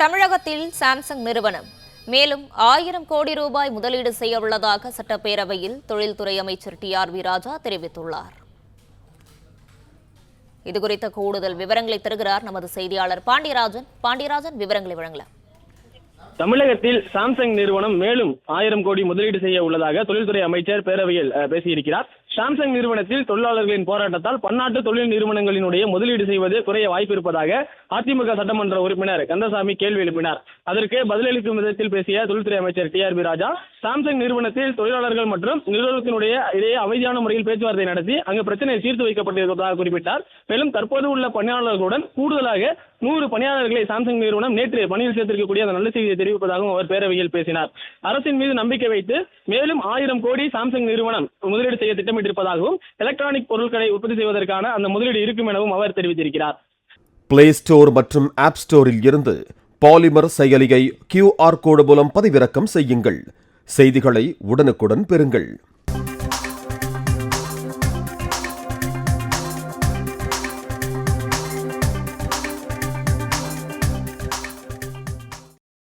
தமிழகத்தில் சாம்சங் நிறுவனம் மேலும் 1000 கோடி ரூபாய் முதலீடு செய்ய உள்ளதாக சட்டப்பேரவையில் தொழில்துறை அமைச்சர் டி.ஆர்.பி. ராஜா தெரிவித்துள்ளார். இதுகுறித்த கூடுதல் விவரங்களை தருகிறார் நமது செய்தியாளர் பாண்டியராஜன். விவரங்களை வழங்கலாம். தமிழகத்தில் சாம்சங் நிறுவனம் மேலும் 1000 கோடி முதலீடு செய்ய உள்ளதாக தொழில்துறை அமைச்சர் பேரவையில் பேசியிருக்கிறார். சாம்சங் நிறுவனத்தில் தொழிலாளர்களின் போராட்டத்தால் பன்னாட்டு தொழில் நிறுவனங்களினுடைய முதலீடு செய்வது குறைய வாய்ப்பு இருப்பதாக அதிமுக சட்டமன்ற உறுப்பினர் கந்தசாமி கேள்வி எழுப்பினார். அதற்கு பதிலளிக்கும் விதத்தில் பேசிய தொழில்துறை அமைச்சர் டி.ஆர்.பி. ராஜா, சாம்சங் நிறுவனத்தில் தொழிலாளர்கள் மற்றும் நிறுவனத்தினுடைய இடையே அமைதியான முறையில் பேச்சுவார்த்தை நடத்தி அங்கு பிரச்சனை தீர்த்து வைக்கப்பட்டிருப்பதாக குறிப்பிட்டார். மேலும் தற்போது உள்ள பணியாளர்களுடன் கூடுதலாக 100 பணியாளர்களை சாம்சங் நிறுவனம் நேற்று பணியில் சேர்த்திருக்கக்கூடிய அந்த நல்ல செய்தியை தெரிவிப்பதாகவும் அவர் பேரவையில் பேசினார். அரசின் மீது நம்பிக்கை வைத்து மேலும் 1000 கோடி சாம்சங் நிறுவனம் முதலீடு செய்ய திட்டமிட்டிருப்பதாகவும் எலக்ட்ரானிக் பொருட்களை உற்பத்தி செய்வதற்கான அந்த முதலீடு இருக்கும் எனவும் அவர் தெரிவித்திருக்கிறார். பிளே ஸ்டோர் மற்றும் ஆப் ஸ்டோரில் இருந்து பாலிமர் செயலியை QR கோடு மூலம் பதிவிறக்கம் செய்யுங்கள். செய்திகளை உடனுக்குடன் பெறுங்கள்.